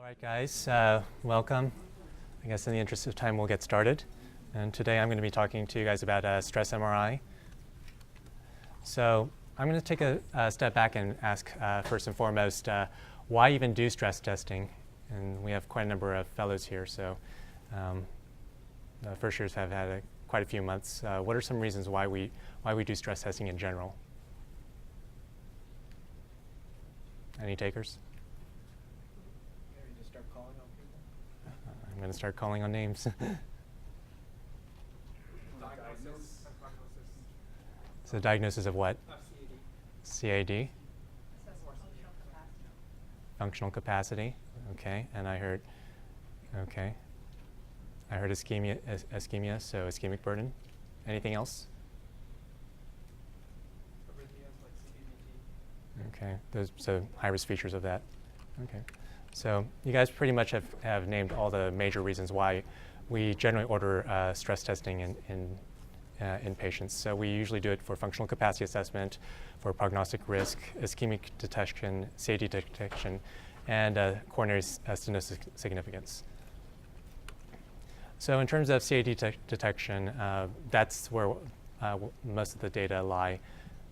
right, guys, welcome. I guess in the interest of time, we'll get started. And today I'm going to be talking to you guys about stress MRI. So I'm going to take a step back and ask, first and foremost, why even do stress testing? And we have quite a number of fellows here, so the first years have had quite a few months. What are some reasons why we do stress testing in general? Any takers? Maybe just start calling on people. I'm going to start calling on names. Diagnosis. So diagnosis of what? CAD. CAD? Functional capacity. Okay, and I heard ischemia, so ischemic burden. Anything else? Arrhythmias like CVT. Okay, so high-risk features of that. Okay, so you guys pretty much have named all the major reasons why we generally order stress testing in patients. So we usually do it for functional capacity assessment, for prognostic risk, ischemic detection, CAD detection, and coronary stenosis significance. So in terms of CAD detection, that's where most of the data lie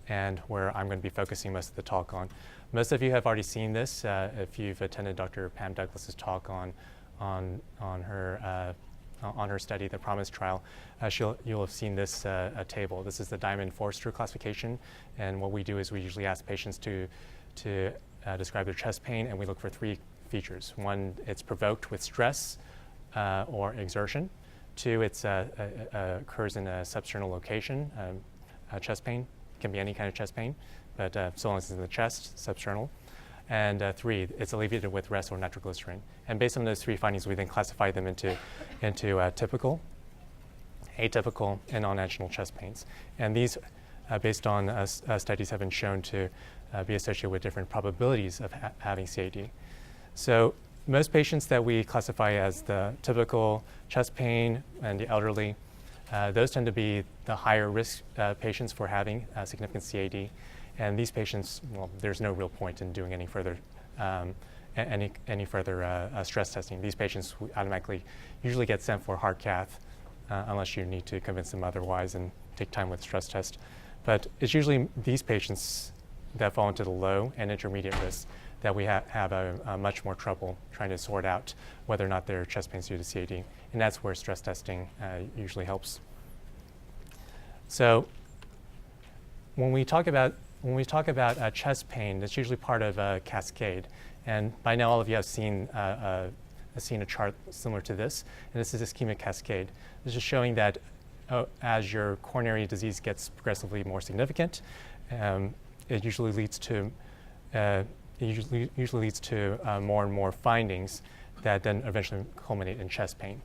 and where I'm going to be focusing most of the talk on. Most of you have already seen this if you've attended Dr. Pam Douglas's talk on her study, the PROMISE trial. You'll have seen this table. This is the Diamond-Forrester classification, and what we do is we usually ask patients to describe their chest pain, and we look for three features. One, it's provoked with stress or exertion. Two, it occurs in a substernal location. Chest pain can be any kind of chest pain, but so long as it's in the chest, substernal. And three, it's alleviated with rest or nitroglycerin. And based on those three findings, we then classify them into typical, atypical, and non-anginal chest pains. And these, based on studies, have been shown to be associated with different probabilities of having CAD. So most patients that we classify as the typical chest pain and the elderly, those tend to be the higher risk patients for having significant CAD. And these patients, well, there's no real point in doing any further stress testing. These patients automatically usually get sent for heart cath unless you need to convince them otherwise and take time with stress test. But it's usually these patients that fall into the low and intermediate risk that we have a much more trouble trying to sort out whether or not their chest pain is due to CAD. And that's where stress testing usually helps. So when we talk about chest pain, that's usually part of a cascade. And by now, all of you have seen a chart similar to this. And this is ischemic cascade. This is showing that as your coronary disease gets progressively more significant, it usually leads to more and more findings that then eventually culminate in chest pain.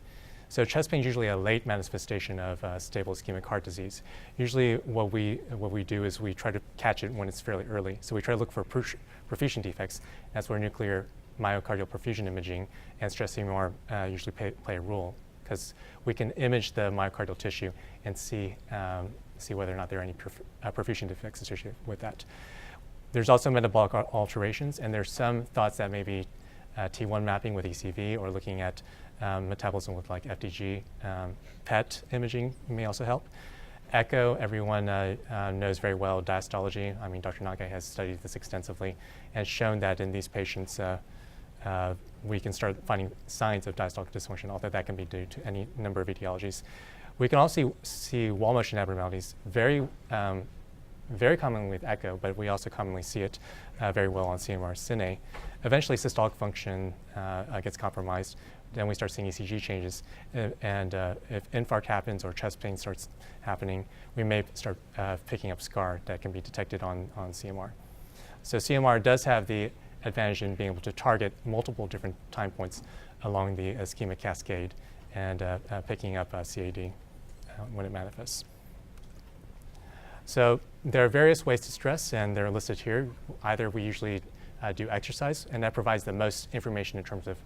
So chest pain is usually a late manifestation of stable ischemic heart disease. Usually what we do is we try to catch it when it's fairly early. So we try to look for perfusion defects. That's where nuclear myocardial perfusion imaging and stress CMR usually play a role, because we can image the myocardial tissue and see whether or not there are any perfusion defects associated with that. There's also metabolic alterations, and there's some thoughts that maybe T1 mapping with ECV or looking at metabolism with like FDG, PET imaging may also help. Echo, everyone knows very well diastology. I mean, Dr. Nagai has studied this extensively and shown that in these patients, we can start finding signs of diastolic dysfunction, although that can be due to any number of etiologies. We can also see wall motion abnormalities very commonly with echo, but we also commonly see it very well on CMR cine. Eventually, systolic function gets compromised. Then we start seeing ECG changes. And if infarct happens or chest pain starts happening, we may start picking up scar that can be detected on CMR. So CMR does have the advantage in being able to target multiple different time points along the ischemic cascade and picking up CAD when it manifests. So there are various ways to stress, and they're listed here. Either we usually do exercise, and that provides the most information in terms of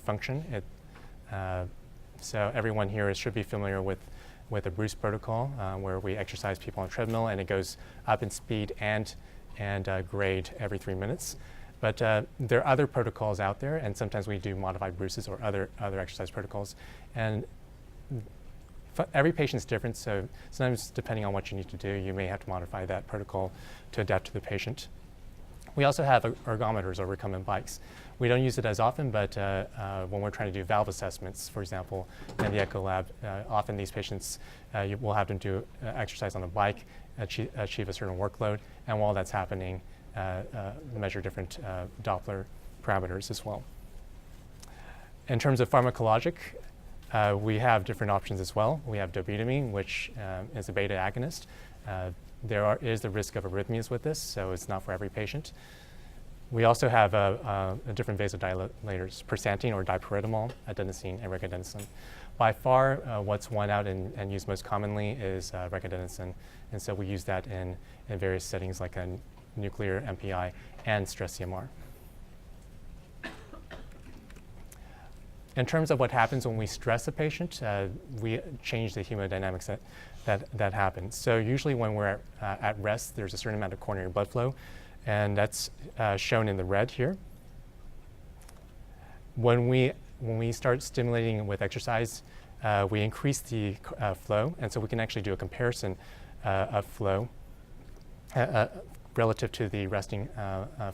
function. So everyone here should be familiar with a Bruce protocol, where we exercise people on a treadmill, and it goes up in speed and grade every 3 minutes. But there are other protocols out there, and sometimes we do modified bruces or other exercise protocols. And every patient's different, so sometimes depending on what you need to do, you may have to modify that protocol to adapt to the patient. We also have ergometers or recumbent bikes. We don't use it as often, but when we're trying to do valve assessments, for example, in the echo lab, often these patients, we'll have them do exercise on a bike, achieve a certain workload, and while that's happening, measure different Doppler parameters as well. In terms of pharmacologic, we have different options as well. We have Dobutamine, which is a beta agonist. There is the risk of arrhythmias with this, so it's not for every patient. We also have different vasodilators, Persantine or dipyridamole, adenosine, and regadenoson. By far, what's won out and used most commonly is regadenoson, and so we use that in various settings like a nuclear MPI and stress CMR. In terms of what happens when we stress a patient, we change the hemodynamics that happens. So usually when we're at rest, there's a certain amount of coronary blood flow, and that's shown in the red here. When we start stimulating with exercise, we increase the flow, and so we can actually do a comparison of flow relative to the resting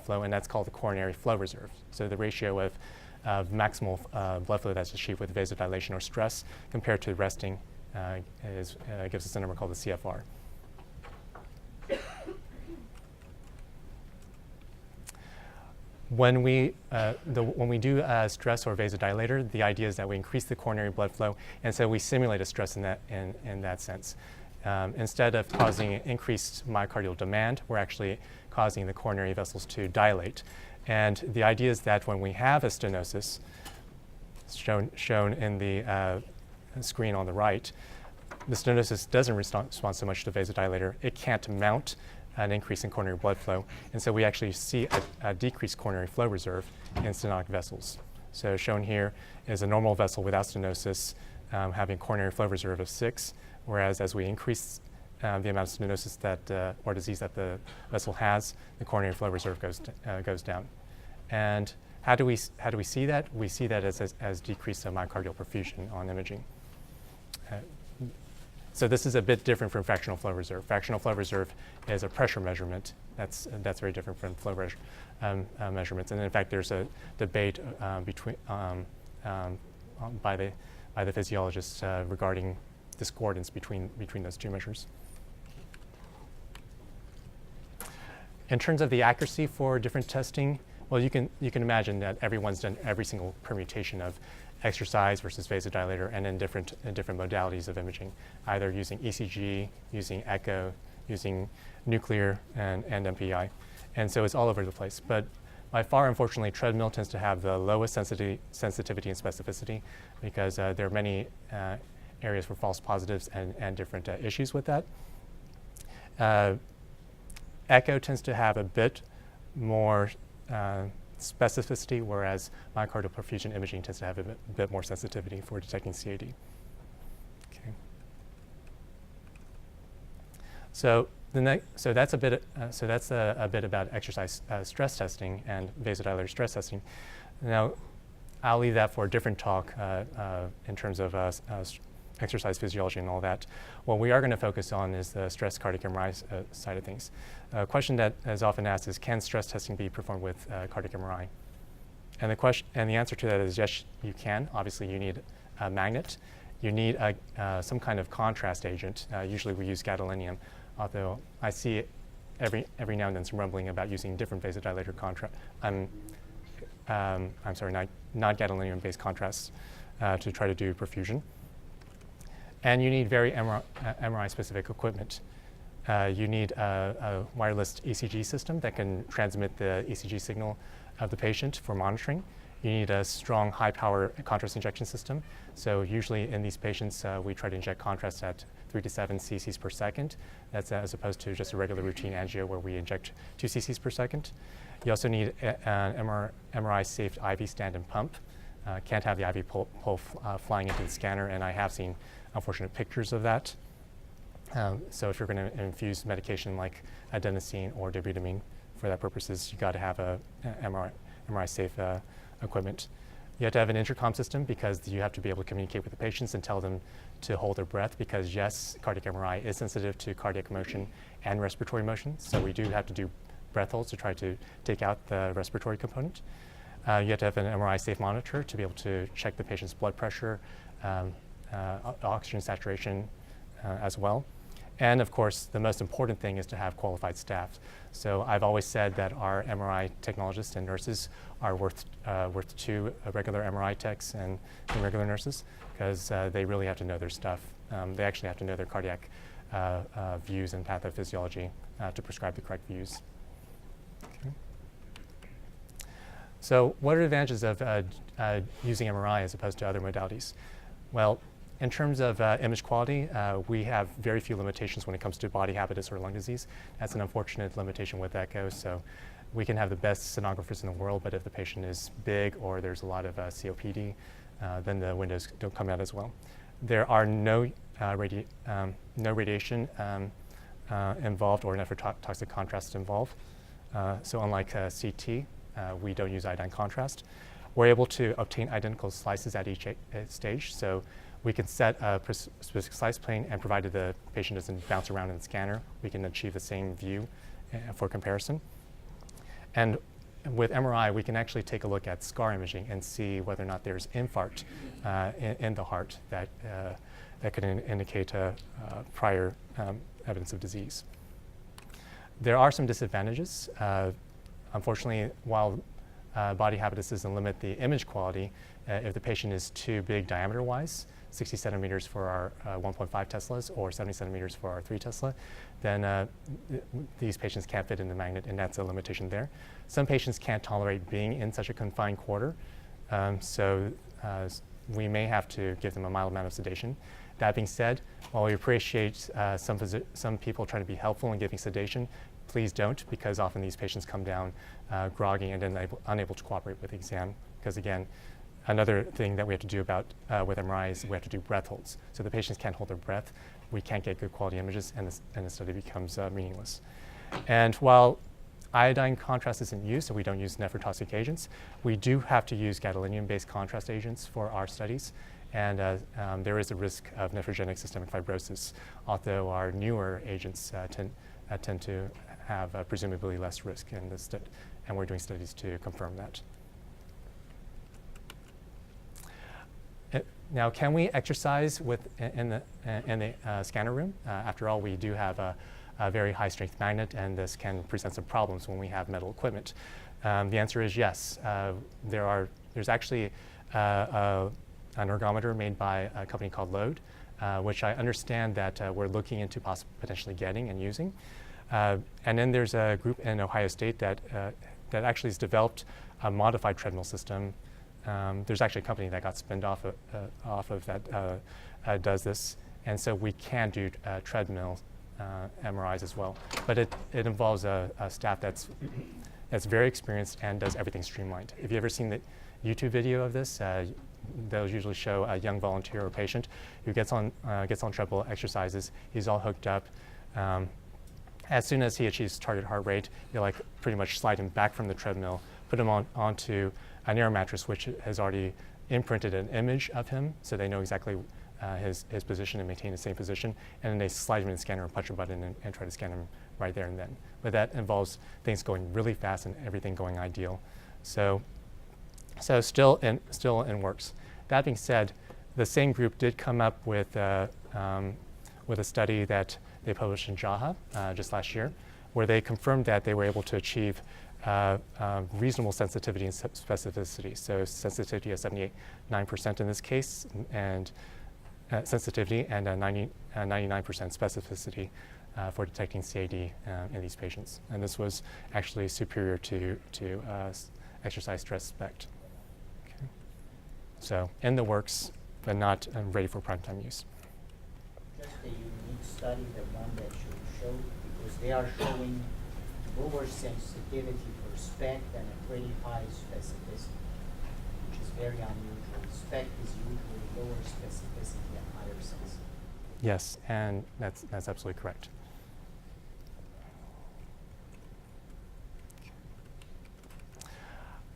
flow, and that's called the coronary flow reserve. So the ratio of maximal blood flow that's achieved with vasodilation or stress compared to resting gives us a number called the CFR. When we do stress or vasodilator, the idea is that we increase the coronary blood flow, and so we simulate a stress in that sense. Instead of causing increased myocardial demand, we're actually causing the coronary vessels to dilate. And the idea is that when we have a stenosis, shown in the screen on the right, the stenosis doesn't respond so much to vasodilator. It can't mount an increase in coronary blood flow, and so we actually see a decreased coronary flow reserve in stenotic vessels. So shown here is a normal vessel without stenosis having coronary flow reserve of 6, whereas as we increase the amount of stenosis or disease that the vessel has, the coronary flow reserve goes down. And how do we see that? We see that as decrease of myocardial perfusion on imaging. So this is a bit different from fractional flow reserve. Fractional flow reserve is a pressure measurement. That's very different from flow measurements. And in fact, there's a debate by the physiologists regarding discordance between those two measures. In terms of the accuracy for different testing, well, you can imagine that everyone's done every single permutation of exercise versus vasodilator and in different modalities of imaging, either using ECG, using echo, using nuclear and MPI. And so it's all over the place. But by far, unfortunately, treadmill tends to have the lowest sensitivity and specificity because there are many areas for false positives and different issues with that. Echo tends to have a bit more specificity, whereas myocardial perfusion imaging tends to have a bit more sensitivity for detecting CAD. Okay. So that's a bit about exercise stress testing and vasodilator stress testing. Now, I'll leave that for a different talk in terms of exercise physiology and all that. What we are going to focus on is the stress cardiac MRI side of things. A question that is often asked is, can stress testing be performed with cardiac MRI? And the answer to that is yes, you can. Obviously, you need a magnet. You need some kind of contrast agent. Usually, we use gadolinium, although I see every now and then some rumbling about using different vasodilator contrast. I'm sorry, not gadolinium-based contrasts to try to do perfusion. And you need very MRI-specific equipment. You need a wireless ECG system that can transmit the ECG signal of the patient for monitoring. You need a strong, high-power contrast injection system. So usually in these patients, we try to inject contrast at 3 to 7 cc's per second. That's as opposed to just a regular routine angio where we inject 2 cc's per second. You also need an MRI-safe IV stand and pump. Can't have the IV pole flying into the scanner, and I have seen unfortunate pictures of that. So if you're going to infuse medication like adenosine or dobutamine, for that purposes, you got to have a MRI safe equipment. You have to have an intercom system because you have to be able to communicate with the patients and tell them to hold their breath, because yes, cardiac MRI is sensitive to cardiac motion and respiratory motion. So we do have to do breath holds to try to take out the respiratory component. You have to have an MRI safe monitor to be able to check the patient's blood pressure, oxygen saturation as well. And of course, the most important thing is to have qualified staff. So I've always said that our MRI technologists and nurses are worth two regular MRI techs and regular nurses, because they really have to know their stuff. They actually have to know their cardiac views and pathophysiology to prescribe the correct views. Okay. So what are the advantages of using MRI as opposed to other modalities? Well, in terms of image quality, we have very few limitations when it comes to body habitus or lung disease. That's an unfortunate limitation with echo. So we can have the best sonographers in the world, but if the patient is big or there's a lot of COPD, then the windows don't come out as well. There are no radiation involved or nephrotoxic contrast involved. So unlike CT, we don't use iodine contrast. We're able to obtain identical slices at each stage. So we can set a specific slice plane, and provided the patient doesn't bounce around in the scanner, we can achieve the same view for comparison. And with MRI, we can actually take a look at scar imaging and see whether or not there's infarct in the heart that could indicate prior evidence of disease. There are some disadvantages. Unfortunately, while body habitus doesn't limit the image quality, if the patient is too big diameter-wise, 60 centimeters for our 1.5 Teslas or 70 centimeters for our 3 Tesla, then these patients can't fit in the magnet, and that's a limitation there. Some patients can't tolerate being in such a confined quarter, so we may have to give them a mild amount of sedation. That being said, while we appreciate some people trying to be helpful in giving sedation, please don't, because often these patients come down groggy and then unable to cooperate with the exam. Because again, another thing that we have to do with MRI is we have to do breath holds. So the patients can't hold their breath, we can't get good quality images, and the study becomes meaningless. And while iodine contrast isn't used, so we don't use nephrotoxic agents, we do have to use gadolinium-based contrast agents for our studies. And there is a risk of nephrogenic systemic fibrosis, although our newer agents tend to have presumably less risk in this and we're doing studies to confirm that. Now, can we exercise in the scanner room? After all, we do have a very high strength magnet, and this can present some problems when we have metal equipment. The answer is yes. There's actually an ergometer made by a company called Load, which I understand that we're looking into potentially getting and using. And then there's a group in Ohio State that actually has developed a modified treadmill system. There's actually a company that got spinned off of that does this, and so we can do treadmill MRIs as well. But it involves a staff that's very experienced and does everything streamlined. If you've ever seen the YouTube video of this, they'll usually show a young volunteer or patient who gets on treadmill, exercises. He's all hooked up. As soon as he achieves target heart rate, they pretty much slide him back from the treadmill, put him onto an air mattress, which has already imprinted an image of him, so they know exactly his position and maintain the same position, and then they slide him in the scanner and punch a button and try to scan him right there and then. But that involves things going really fast and everything going ideal. So still in works. That being said, the same group did come up with a study that they published in JAHA just last year, where they confirmed that they were able to achieve reasonable sensitivity and specificity. So sensitivity of 79% in this case, and sensitivity, and 99% specificity for detecting CAD in these patients. And this was actually superior to exercise stress SPECT. Okay. So in the works, but not ready for prime time use. Just a unique study, the one that you showed, because they are showing lower sensitivity for SPECT and a pretty high specificity, which is very unusual. SPECT is usually lower specificity and higher sensitivity. Yes, and that's absolutely correct.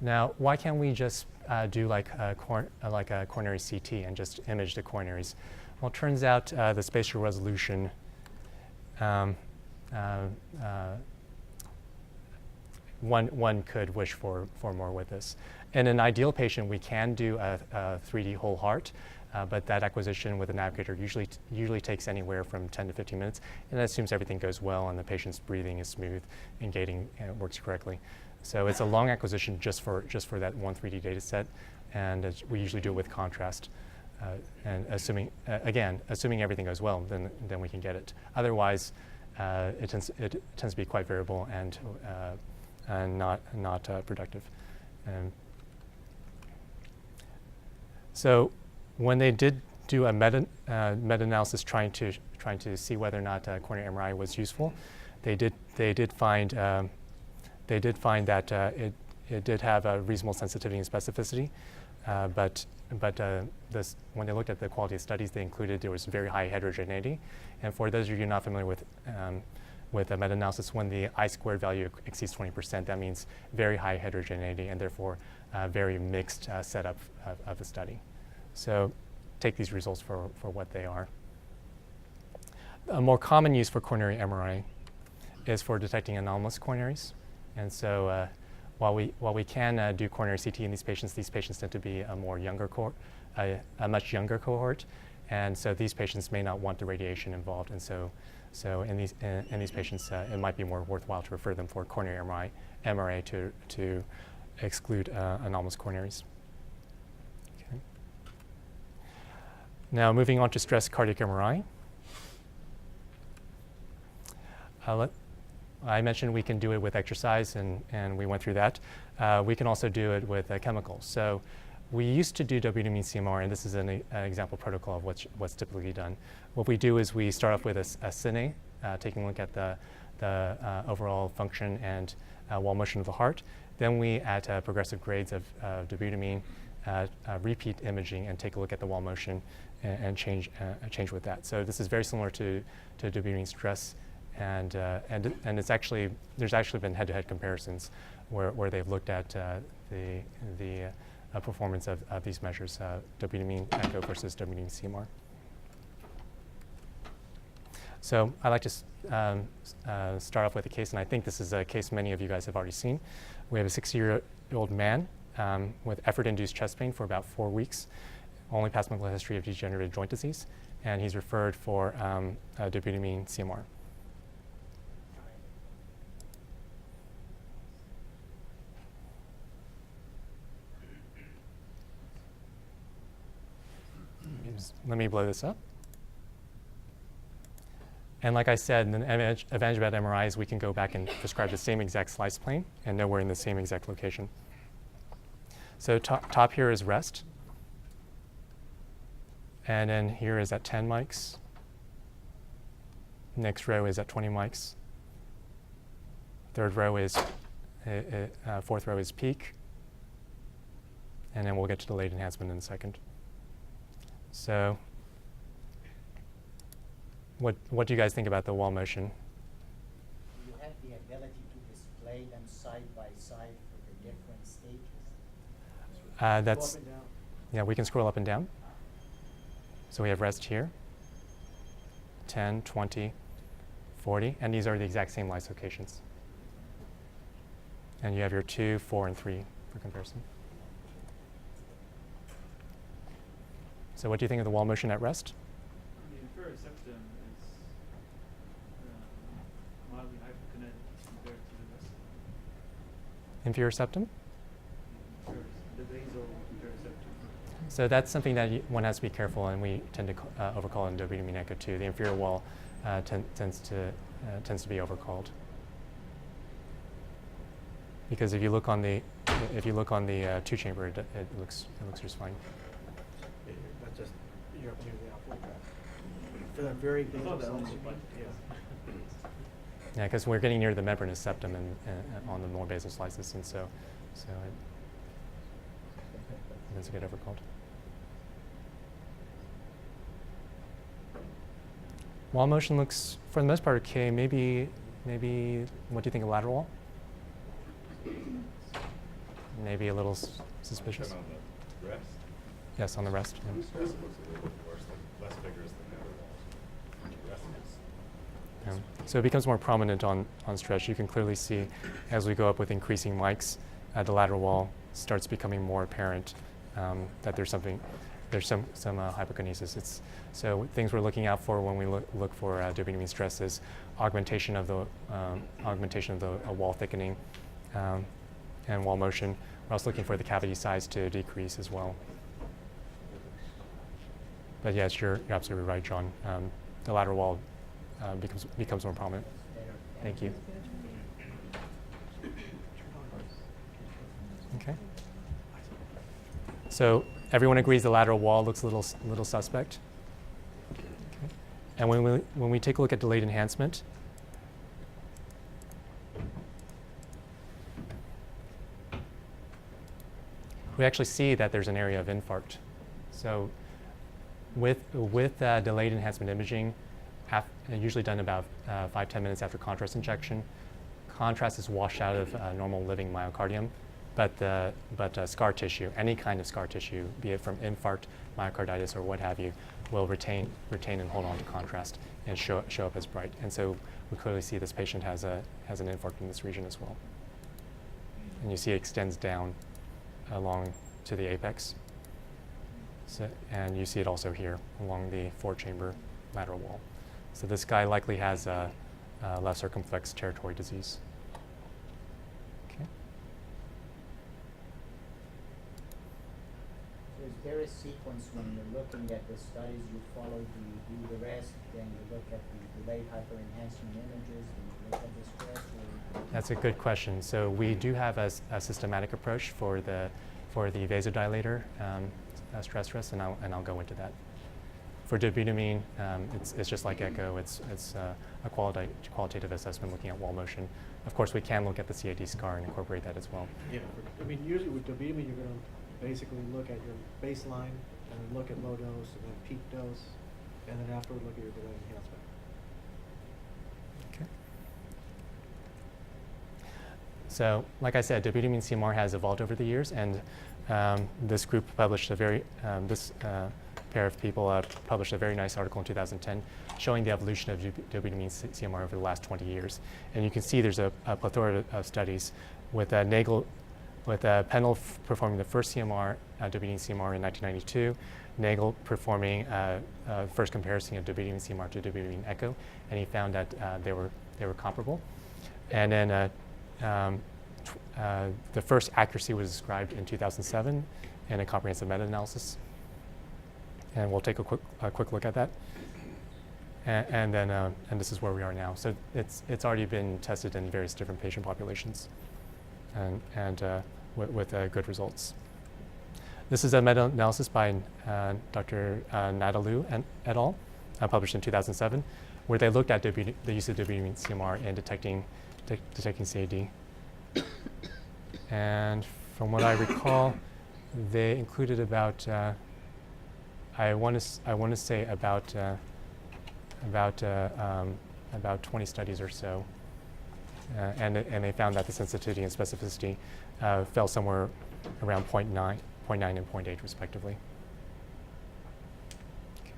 Now, why can't we just do like a coronary CT and just image the coronaries? Well, it turns out the spatial resolution one could wish for more with this. In an ideal patient, we can do a 3D whole heart, but that acquisition with a navigator usually takes anywhere from 10 to 15 minutes, and that assumes everything goes well and the patient's breathing is smooth and gating works correctly. So it's a long acquisition just for that one 3D data set, and we usually do it with contrast. And assuming everything goes well, then we can get it. Otherwise, it tends to be quite variable and not productive. So when they did do a meta-analysis trying to see whether or not coronary MRI was useful, they did find that it did have a reasonable sensitivity and specificity, but when they looked at the quality of studies they included, there was very high heterogeneity. And for those of you not familiar with a meta-analysis, when the I-squared value exceeds 20%, that means very high heterogeneity and therefore very mixed setup of the study. So take these results for what they are. A more common use for coronary MRI is for detecting anomalous coronaries. And so while we can do coronary CT in these patients tend to be a much younger cohort. And so these patients may not want the radiation involved. And so in these patients, it might be more worthwhile to refer them for coronary MRI to exclude anomalous coronaries. Okay. Now moving on to stress cardiac MRI. I mentioned we can do it with exercise, and we went through that. We can also do it with chemicals. So we used to do Dobutamine CMR, and this is an example protocol of what's typically done. What we do is we start off with a cine, taking a look at the overall function and wall motion of the heart. Then we, at progressive grades of dobutamine, repeat imaging and take a look at the wall motion and change with that. So this is very similar to dobutamine stress, and there's actually been head-to-head comparisons where they've looked at the performance of these measures, dobutamine echo versus dobutamine CMR. So I'd like to start off with a case, and I think this is a case many of you guys have already seen. We have a 60-year-old man with effort-induced chest pain for about 4 weeks, only past medical history of degenerative joint disease, and he's referred for dobutamine CMR. Let me blow this up. And like I said, the advantage about MRI is we can go back and prescribe the same exact slice plane and know we're in the same exact location. So top here is rest. And then here is at 10 mics. Next row is at 20 mics. Fourth row is peak. And then we'll get to delayed enhancement in a second. So what do you guys think about the wall motion? You have the ability to display them side by side for the different stages. That's, Go up and down. yeah, we can scroll up and down. So we have rest here, 10, 20, 40, and these are the exact same lyse locations. And you have your 2, 4, and 3 for comparison. So what do you think of the wall motion at rest? The inferior septum is mildly hyperkinetic compared to the rest. Inferior septum? The basal inferior septum. So that's something that one has to be careful, and we tend to overcall in dobutamine echo too. The inferior wall tends to be overcalled. Because if you look on the two chamber, it looks just fine. That's just you're up near the outflow tract. For that very big thought that cells, was you fine. mean? Yeah. Yeah, because we're getting near the membranous septum and on the more basal slices, and so it tends to get overcalled. Wall motion looks, for the most part, okay. Maybe what do you think of lateral wall? maybe a little Like suspicious. them on the rest. Yes, on the rest. yeah. This looks a little bit worse, like less vigorous than the other walls. The rest is. So it becomes more prominent on stretch. You can clearly see as we go up with increasing mics, the lateral wall starts becoming more apparent that there's some hypokinesis. So things we're looking out for when we look for dobutamine stress is augmentation of the wall thickening and wall motion. We're also looking for the cavity size to decrease as well. But yes, you're absolutely right, John. The lateral wall becomes more prominent. Thank you. Okay. So everyone agrees the lateral wall looks a little suspect. Okay. And when we take a look at delayed enhancement, we actually see that there's an area of infarct. So with delayed enhancement imaging, usually done about 5-10 minutes after contrast injection, contrast is washed out of normal living myocardium, but scar tissue, any kind of scar tissue, be it from infarct, myocarditis, or what have you, will retain and hold on to contrast and show up as bright. And so we clearly see this patient has an infarct in this region as well. And you see it extends down along to the apex. So, and you see it also here along the 4-chamber lateral wall. So this guy likely has a left circumflex territory disease. Okay. So is there a sequence when you're looking at the studies, you follow do the rest, then you look at the delayed hyperenhancement images, then you look at the stress? Or That's a good question. So we do have a systematic approach for the vasodilator stress, and I'll go into that. For dobutamine, it's just like echo. It's a qualitative assessment looking at wall motion. Of course, we can look at the CAD scar and incorporate that as well. Yeah, I mean, usually with dobutamine, you're going to basically look at your baseline, and then look at low dose, and then peak dose, and then afterward look at your delayed enhancement. Okay. So, like I said, dobutamine CMR has evolved over the years, and this group published this pair of people published a very nice article in 2010 showing the evolution of dobutamine CMR over the last 20 years. And you can see there's a plethora of studies with Nagel, with Pendle performing the first CMR, dobutamine CMR in 1992, Nagel performing first comparison of dobutamine CMR to dobutamine echo, and he found that they were comparable. And then the first accuracy was described in 2007 in a comprehensive meta-analysis. And we'll take a quick look at that. And then this is where we are now. So it's already been tested in various different patient populations, and with good results. This is a meta-analysis by Dr. Nadalou et al., published in 2007, where they looked at the use of dobutamine CMR in detecting CAD. And from what I recall, they included about I want to say about 20 studies or so, and they found that the sensitivity and specificity fell somewhere around 0.9 and 0.8 respectively. Okay.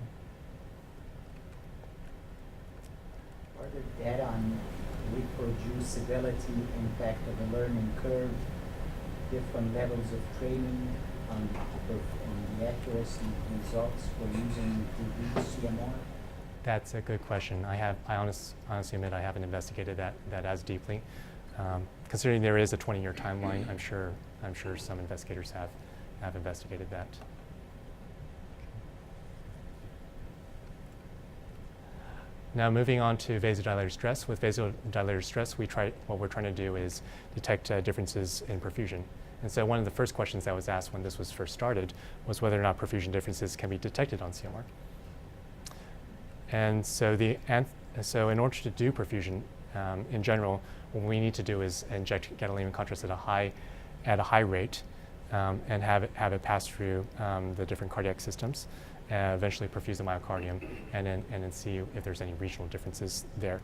are there data on reproducibility, impact of the learning curve, different levels of training on the accuracy results for using DB CMR? That's a good question. I honestly admit I haven't investigated that as deeply. Considering there is a 20-year timeline, I'm sure some investigators have investigated that. Now moving on to vasodilator stress. With vasodilator stress, what we're trying to do is detect differences in perfusion. And so one of the first questions that was asked when this was first started was whether or not perfusion differences can be detected on CMR. And so in order to do perfusion, in general, what we need to do is inject gadolinium contrast at a high rate and have it pass through the different cardiac systems, eventually perfuse the myocardium, and then see if there's any regional differences there.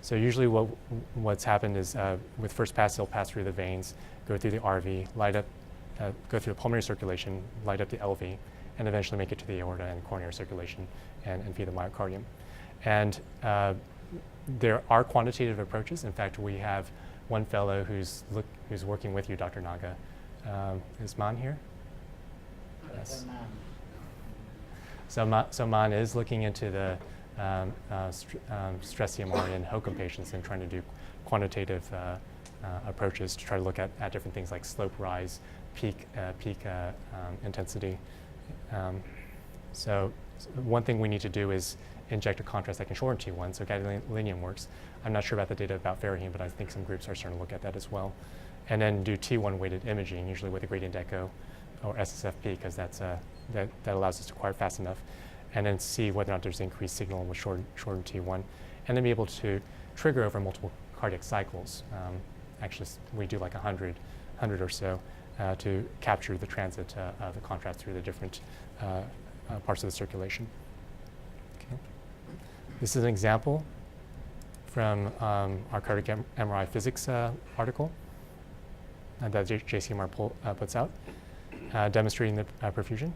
So usually what's happened is with first pass, they'll pass through the veins, go through the RV, light up, go through the pulmonary circulation, light up the LV, and eventually make it to the aorta and coronary circulation and feed the myocardium. And there are quantitative approaches. In fact, we have one fellow who's working with you, Dr. Naga. Is Man here? Yes. So Man is looking into the stress CMR in HOCM patients and trying to do quantitative approaches to try to look at different things like slope rise, peak intensity. So one thing we need to do is inject a contrast that can shorten T1, so gadolinium works. I'm not sure about the data about ferriheme, but I think some groups are starting to look at that as well. And then do T1 weighted imaging, usually with a gradient echo or SSFP, because that allows us to acquire fast enough, and then see whether or not there's increased signal with shortened T1, and then be able to trigger over multiple cardiac cycles. Actually, we do like 100 or so to capture the transit of the contrast through the different parts of the circulation. Okay. This is an example from our cardiac MRI physics article that JCMR puts out, demonstrating the perfusion.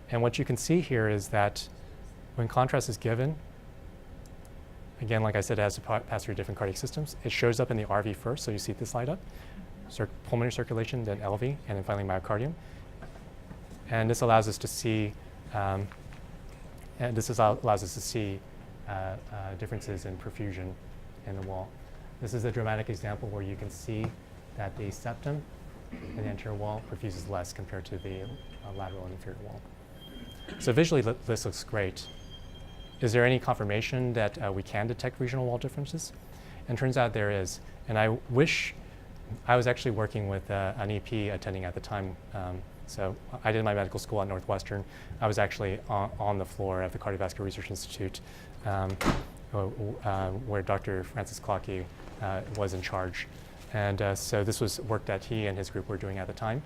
And what you can see here is that when contrast is given, again, like I said, it has to pass through different cardiac systems. It shows up in the RV first, so you see this light up. Pulmonary circulation, then LV, and then finally myocardium. And this allows us to see, differences in perfusion in the wall. This is a dramatic example where you can see that the septum in the anterior wall perfuses less compared to the lateral and inferior wall. So visually, this looks great. Is there any confirmation that we can detect regional wall differences? And turns out there is. And I wish I was actually working with an EP attending at the time. So I did my medical school at Northwestern. I was actually on the floor of the Cardiovascular Research Institute where Dr. Francis Clockey was in charge. And so this was work that he and his group were doing at the time.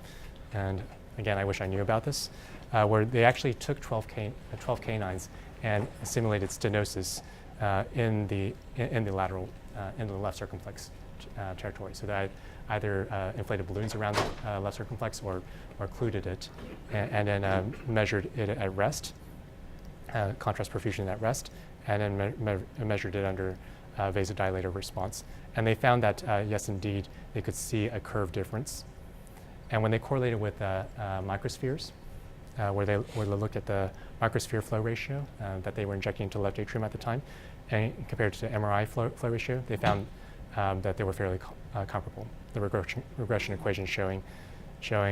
And again, I wish I knew about this, where they actually took 12 canines and simulated stenosis in the lateral, in the left circumflex territory. So that either inflated balloons around the left circumflex or occluded it, and then measured it at rest, contrast perfusion at rest, and then measured it under vasodilator response. And they found that, yes, indeed, they could see a curve difference. And when they correlated with microspheres, where they looked at the microsphere flow ratio that they were injecting into the left atrium at the time, and compared to MRI flow ratio, they found that they were fairly comparable. The regression equation showing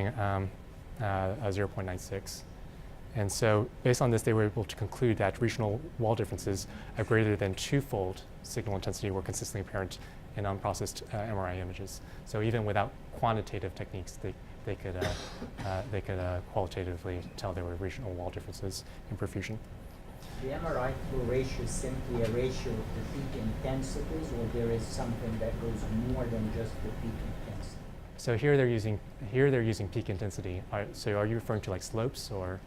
a 0.96. And so based on this, they were able to conclude that regional wall differences of greater than twofold signal intensity were consistently apparent in unprocessed MRI images. So even without quantitative techniques, they could qualitatively tell there were regional wall differences in perfusion. The MRI flow ratio is simply a ratio of the peak intensities, or there is something that goes more than just the peak intensity? So here they're using peak intensity. So are you referring to like slopes or?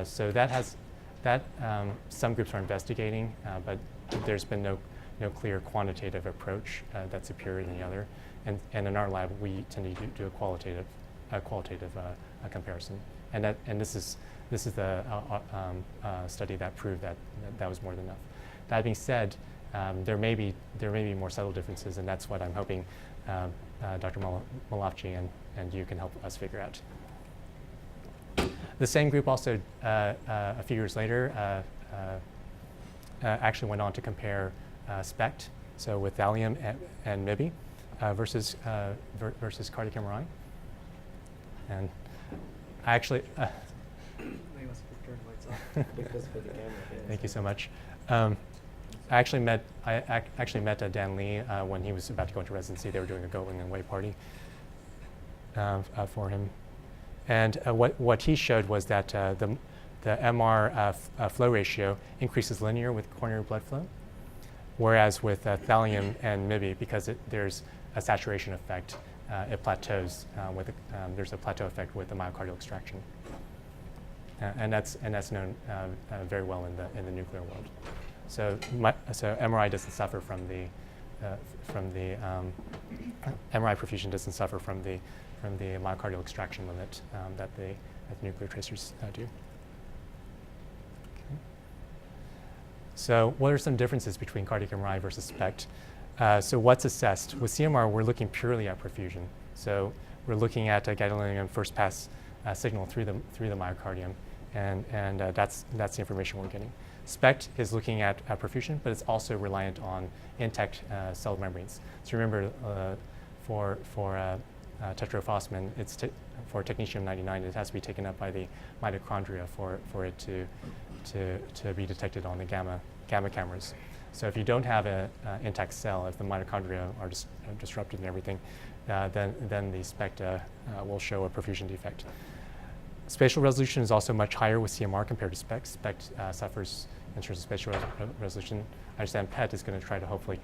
So some groups are investigating, but there's been no clear quantitative approach that's superior than the other. And in our lab, we tend to do a qualitative comparison. And this is the study that proved that was more than enough. That being said, there may be more subtle differences, and that's what I'm hoping Dr. Malafchi and you can help us figure out. The same group also, a few years later, actually went on to compare SPECT, so with thallium and MIBI, versus cardiac MRI. And I actually, They must have turned lights off. Because for the camera. thank you so much. I actually met Dan Lee when he was about to go into residency. They were doing a going away party for him. And what he showed was that the MR flow ratio increases linear with coronary blood flow, whereas with thallium and MIBI, because there's a saturation effect, it plateaus. There's a plateau effect with the myocardial extraction. and that's known very well in the nuclear world. So MRI doesn't suffer from the MRI perfusion doesn't suffer from the myocardial extraction limit that the nuclear tracers do. Okay. So what are some differences between cardiac MRI versus SPECT? So what's assessed? With CMR, we're looking purely at perfusion. So we're looking at a gadolinium first pass signal through the myocardium, and that's the information we're getting. SPECT is looking at perfusion, but it's also reliant on intact cell membranes. So remember, for tetrophosphine, for technetium-99, it has to be taken up by the mitochondria for it to be detected on the gamma cameras. So if you don't have an intact cell, if the mitochondria are disrupted and everything, then the SPECT will show a perfusion defect. Spatial resolution is also much higher with CMR compared to SPECT. SPECT suffers in terms of spatial resolution. I understand PET is going to try to hopefully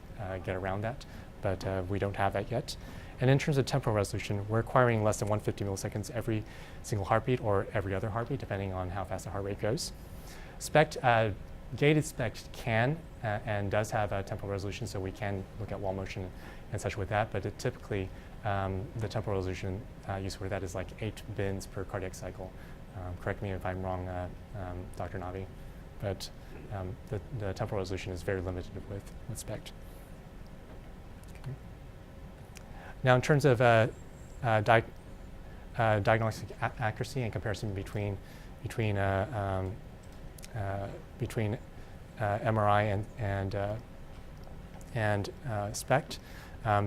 get around that, but we don't have that yet. And in terms of temporal resolution, we're acquiring less than 150 milliseconds every single heartbeat or every other heartbeat, depending on how fast the heart rate goes. SPECT, gated SPECT can and does have a temporal resolution, so we can look at wall motion and such with that, but typically the temporal resolution used for that is like 8 bins per cardiac cycle. Correct me if I'm wrong, Dr. Navi, but the temporal resolution is very limited with SPECT. Okay. Now, in terms of diagnostic accuracy and comparison between MRI and SPECT,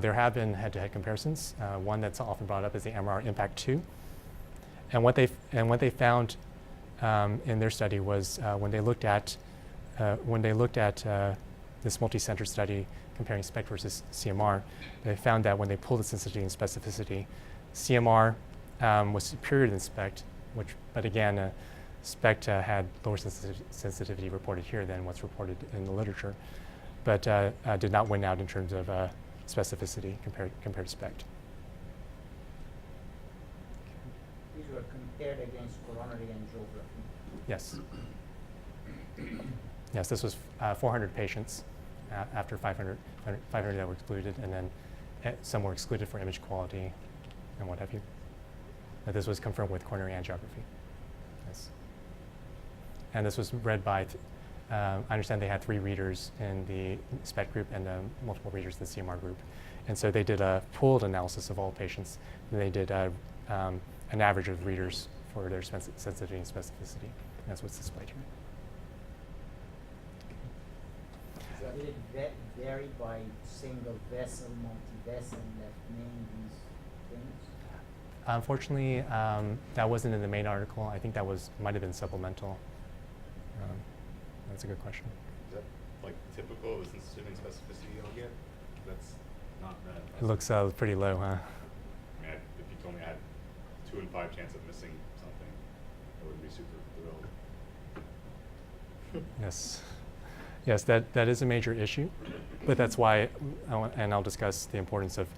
there have been head-to-head comparisons. One that's often brought up is the MR Impact 2, and what they found in their study was when they looked at this multi-center study comparing SPECT versus CMR, they found that when they pulled the sensitivity and specificity, CMR was superior than SPECT, but again, SPECT had lower sensitivity reported here than what's reported in the literature, but did not win out in terms of specificity compared to SPECT. These were compared against coronary angiography. Yes. Yes, this was 400 patients after 500 that were excluded, and then some were excluded for image quality and what have you. But this was confirmed with coronary angiography. Yes. And this was read by, I understand they had 3 readers in the SPECT group and multiple readers in the CMR group. And so they did a pooled analysis of all patients, and they did an average of readers for their sensitivity and specificity. And that's what's displayed here. Did it vary by single vessel, multi-vessel that name these things? Unfortunately, that wasn't in the main article. I think that might have been supplemental. That's a good question. Is that like typical of the sensitivity and specificity you'll get? That's not that. It looks pretty low, huh? I mean, if you told me I had 2 in 5 chance of missing something, I wouldn't be super thrilled. Yes. Yes, that is a major issue, but that's why, and I'll discuss the importance of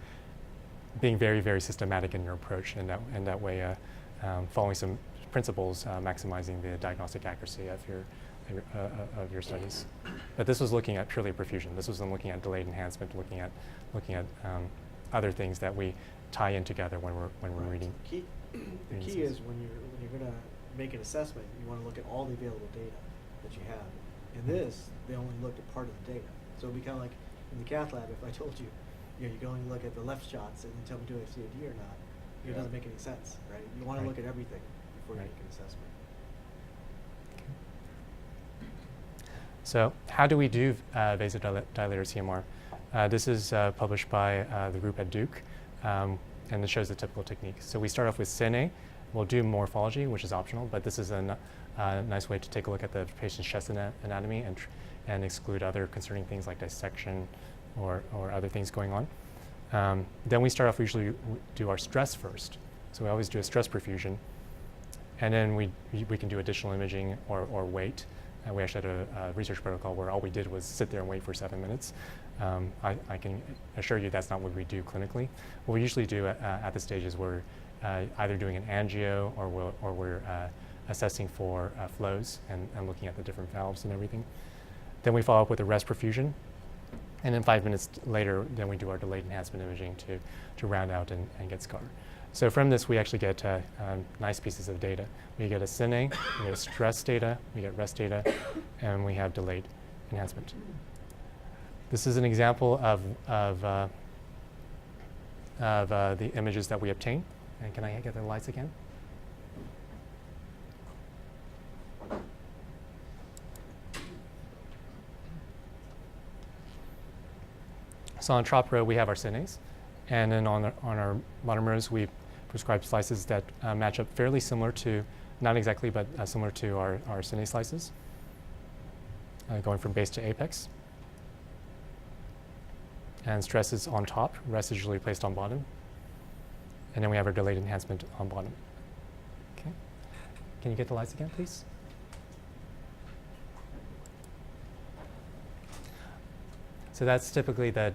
being very, very systematic in your approach, and that way following some principles, maximizing the diagnostic accuracy of your studies. But this was looking at purely perfusion. This wasn't looking at delayed enhancement, looking at other things that we tie in together when we're reading. The key is when you're going to make an assessment, you want to look at all the available data that you have. In this, they only looked at part of the data. So it would be kind of like in the cath lab, if I told you, you can only look at the left shots and then tell me do I have CAD or not, it doesn't make any sense, right? You want to look at everything before you make an assessment. So how do we do vasodilator CMR? This is published by the group at Duke, and it shows the typical technique. So we start off with CNA. We'll do morphology, which is optional, but this is a nice way to take a look at the patient's chest anatomy and exclude other concerning things like dissection or other things going on. Then we start off, we usually do our stress first. So we always do a stress perfusion, and then we can do additional imaging or wait. We actually had a research protocol where all we did was sit there and wait for 7 minutes. I can assure you that's not what we do clinically. What we usually do at this stage is we're either doing an angio or we're assessing for flows and looking at the different valves and everything. Then we follow up with a rest perfusion. And then 5 minutes later, then we do our delayed enhancement imaging to round out and get scar. So from this, we actually get nice pieces of data. We get a cine, we get stress data, we get rest data, and we have delayed enhancement. This is an example of the images that we obtain. And can I get the lights again? So on top row, we have our cines. And then on our bottom rows, we prescribe slices that match up fairly similar to, not exactly, but similar to our cine slices, going from base to apex. And stress is on top, rest is usually placed on bottom. And then we have our delayed enhancement on bottom. Okay. Can you get the lights again, please? So that's typically the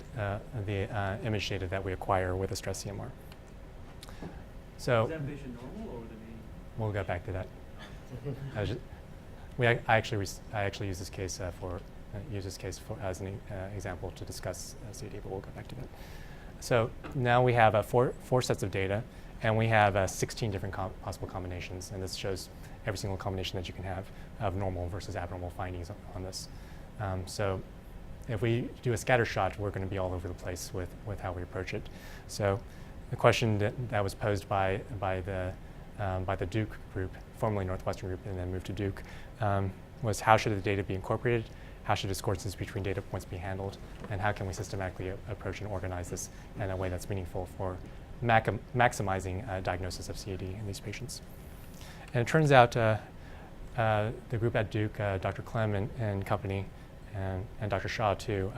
image data that we acquire with a stress CMR. So Is that patient normal or would it be? we'll get back to that. I actually use this case as an example to discuss CAD, but we'll go back to that. So now we have four sets of data, and we have 16 different possible combinations, and this shows every single combination that you can have of normal versus abnormal findings on this. So if we do a scatter shot, we're going to be all over the place with how we approach it. So the question that was posed by the Duke group, formerly Northwestern group, and then moved to Duke, was how should the data be incorporated? How should discordances between data points be handled? And how can we systematically approach and organize this in a way that's meaningful for maximizing diagnosis of CAD in these patients? And it turns out the group at Duke, Dr. Clem and company, and Dr. Shaw too,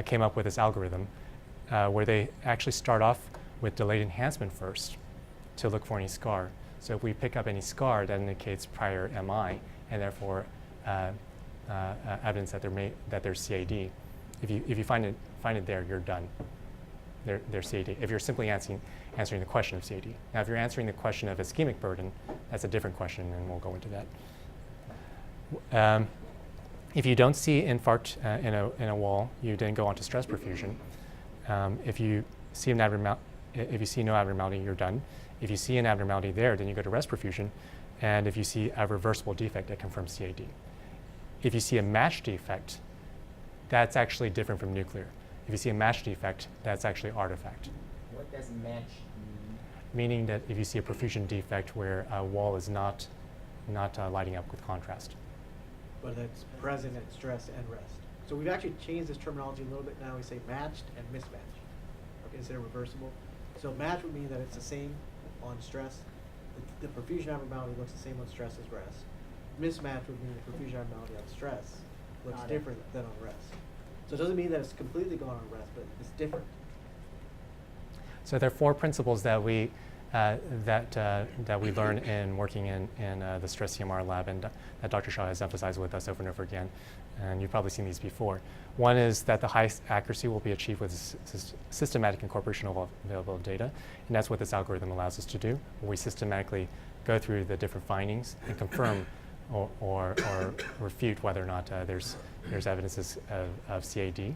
came up with this algorithm where they actually start off with delayed enhancement first to look for any scar. So if we pick up any scar, that indicates prior MI, and therefore evidence that there's CAD. If you find it there, you're done. There's CAD. If you're simply answering the question of CAD. Now, if you're answering the question of ischemic burden, that's a different question, and we'll go into that. If you don't see infarct in a wall, you then go on to stress perfusion. If you see no abnormality, you're done. If you see an abnormality there, then you go to rest perfusion. And if you see a reversible defect, that confirms CAD. If you see a match defect, that's actually different from nuclear. If you see a match defect, that's actually artifact. What does match mean? Meaning that if you see a perfusion defect where a wall is not lighting up with contrast. But it's present at stress and rest. So we've actually changed this terminology a little bit now. We say matched and mismatched, okay, instead of reversible. So match would mean that it's the same on stress. The perfusion abnormality looks the same on stress as rest. Mismatch would mean the perfusion abnormality on stress looks different than on rest. So it doesn't mean that it's completely gone on rest, but it's different. So there are four principles that we learn in working in the stress CMR lab, and that Dr. Shaw has emphasized with us over and over again. And you've probably seen these before. One is that the highest accuracy will be achieved with systematic incorporation of available data, and that's what this algorithm allows us to do. We systematically go through the different findings and confirm or refute whether or not there's evidences of CAD.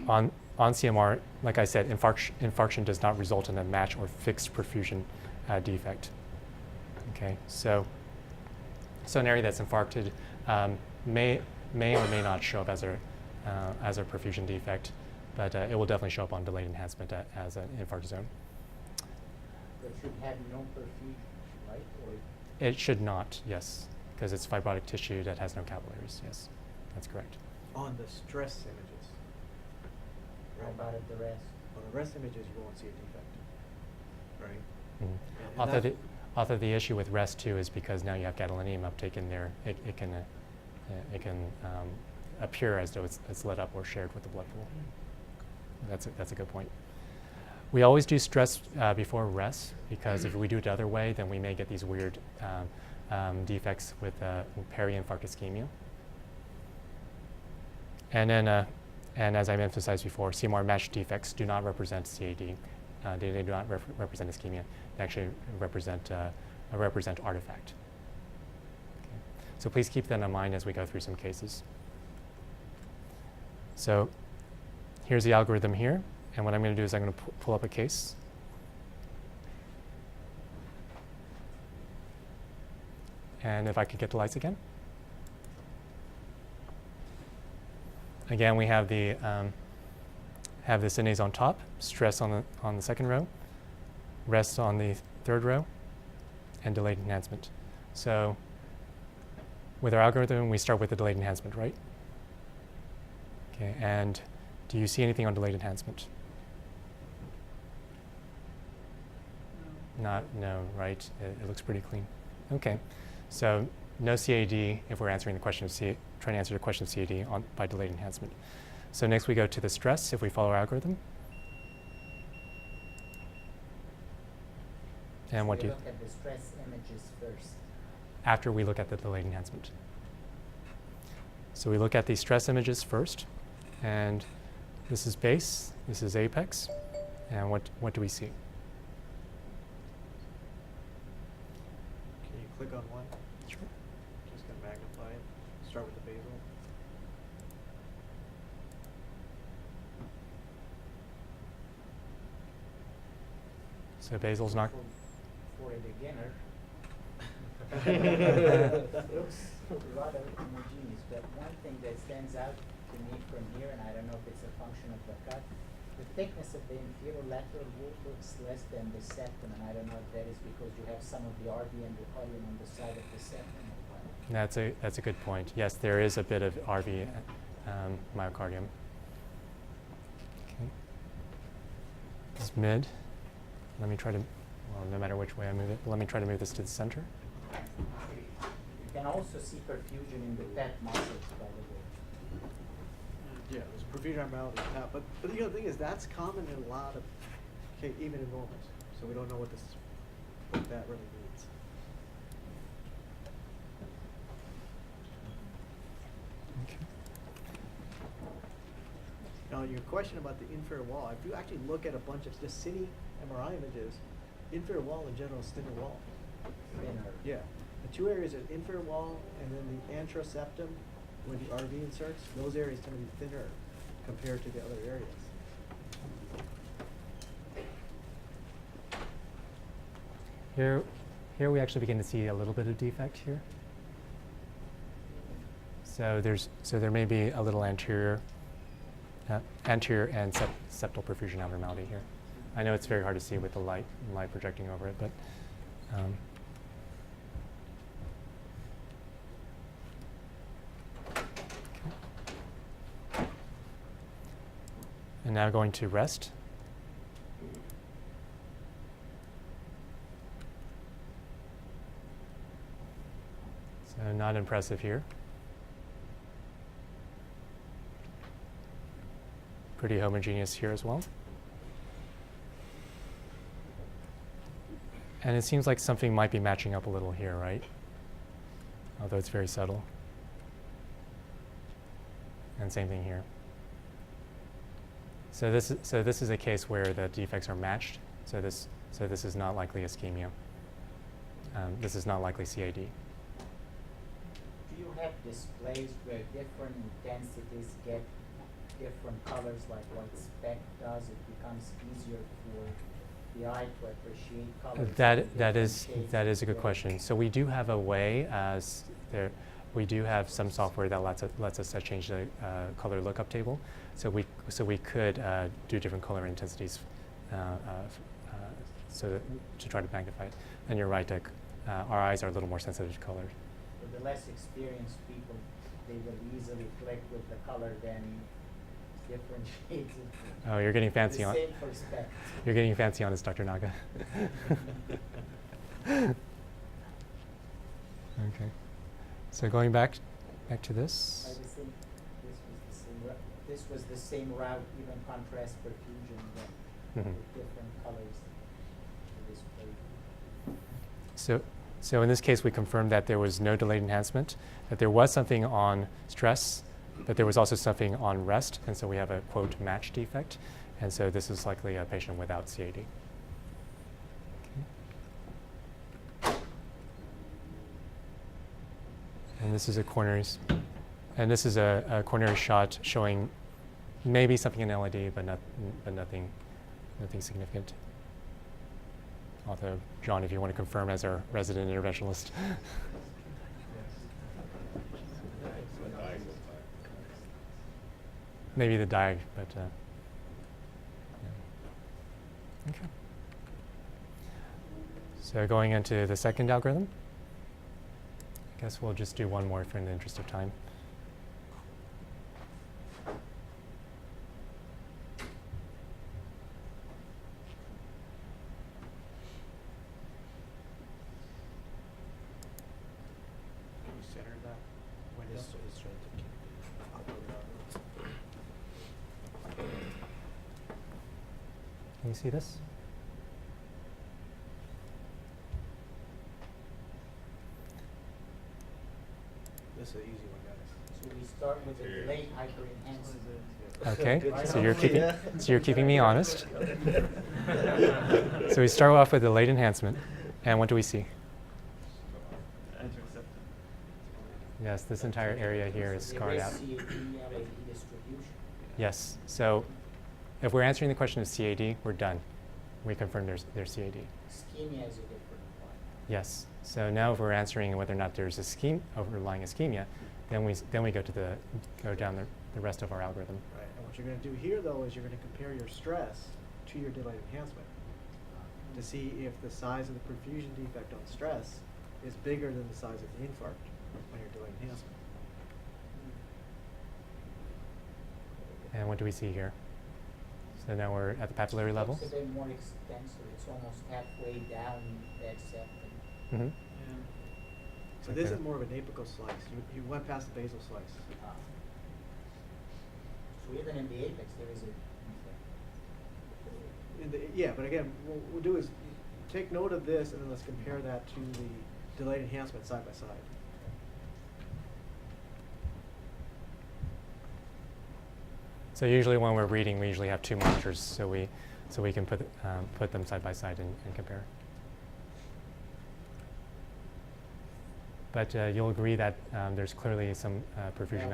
On CMR, like I said, infarction does not result in a match or fixed perfusion defect. Okay, so an area that's infarcted may or may not show up as a perfusion defect, but it will definitely show up on delayed enhancement as an infarct zone. It should have no perfusion, right? Or It should not, yes, because it's fibrotic tissue that has no capillaries. Yes, that's correct. On the stress images. how about at the rest? On the rest images, you won't see a defect, right? Mhm. And Although the issue with rest too is because now you have gadolinium uptake in there, it can appear as though it's lit up or shared with the blood pool. That's a good point. We always do stress before rest, because if we do it the other way, then we may get these weird defects with peri-infarct ischemia. And then, and as I've emphasized before, CMR match defects do not represent CAD. They do not represent ischemia. They actually represent represent artifact. Okay. So please keep that in mind as we go through some cases. So here's the algorithm here, and what I'm going to do is I'm going to pull up a case. And if I could get the lights again. Again, we have the synase on top, stress on the second row, rest on the third row, and delayed enhancement. So with our algorithm, we start with the delayed enhancement, right? Okay, and do you see anything on delayed enhancement? No, right? It looks pretty clean. Okay, so no CAD if we're answering the question of trying to answer the question of CAD by delayed enhancement. So next we go to the stress if we follow our algorithm. And what do you look at the stress images first? After we look at the delayed enhancement. So we look at the stress images first, and this is base, this is apex, and what do we see? Can you click on one? Sure. Just gonna magnify it. Start with the basal. So basal's not. For a beginner, looks rather homogeneous, but one thing that stands out to me from here, and I don't know if it's a function of the cut, the thickness of the inferior lateral wall looks less than the septum, and I don't know if that is because you have some of the RV and the endocardium on the side of the septum or what. That's a good point. Yes, there is a bit of RV myocardium. Okay. This is mid. Let me try to, well, no matter which way I move it, let me try to move this to the center. You can also see perfusion in the pec muscles, by the way. Yeah, there's perfusion abnormality. But the other thing is that's common in a lot of, even in normals. So we don't know what that really means. Okay. Now, your question about the inferior wall, if you actually look at a bunch of just cine MRI images, inferior wall in general is thinner wall. Thinner. Yeah. The two areas are inferior wall and then the anteroseptum, where the RV inserts, those areas tend to be thinner compared to the other areas. Here we actually begin to see a little bit of defect here. So there may be a little anterior and septal perfusion abnormality here. I know it's very hard to see with the light projecting over it, but and now going to rest. So not impressive here. Pretty homogeneous here as well. And it seems like something might be matching up a little here, right? Although it's very subtle. And same thing here. So this is a case where the defects are matched. So this is not likely ischemia. This is not likely CAD. Do you have displays where different intensities get different colors, like what SPECT does? It becomes easier for the eye to appreciate colors. That is a good question. So we do have a way we do have some software that lets us change the color lookup table. So we could do different color intensities to try to magnify it. And you're right, our eyes are a little more sensitive to color. For the less experienced people, they will easily click with the color than different shades. Oh, you're getting fancy on. Same for SPECT. You're getting fancy on this, Dr. Naga. Okay. So going back to this. I would think this was the same route, even contrast perfusion, but with different colors for display. So in this case, we confirmed that there was no delayed enhancement, that there was something on stress, but there was also something on rest, and so we have a, quote, match defect. And so this is likely a patient without CAD. Okay. And this is a coronaries. And this is a coronary shot showing maybe something in LED, but nothing significant. Although, John, if you want to confirm as our resident interventionalist. Maybe the diag, but yeah. Okay. So going into the second algorithm, I guess we'll just do one more for in the interest of time. Can you center that when it's trying to keep Can you see this? This is an easy one, guys. So we start with the delayed hyperenhancement. Okay, so you're keeping me honest. So we start off with the delayed enhancement, and what do we see? Entering septum. Yes, this entire area here is scarred out. CAD LED distribution. Yes, so if we're answering the question of CAD, we're done. We confirm there's CAD. Ischemia is a different one. Yes, so now if we're answering whether or not there's overlying ischemia, then we go down the rest of our algorithm. Right, and what you're going to do here, though, is you're going to compare your stress to your delayed enhancement to see if the size of the perfusion defect on stress is bigger than the size of the infarct on your delayed enhancement. And what do we see here? So now we're at the papillary level. It's a bit more extensive. It's almost halfway down that septum. Mm-hmm. Yeah. So this is more of an apical slice. You went past the basal slice. So even in the apex, there is a Yeah, but again, what we'll do is take note of this, and then let's compare that to the delayed enhancement side by side. So usually when we're reading, we usually have two monitors, so we can put them side by side and compare. But you'll agree that there's clearly some perfusion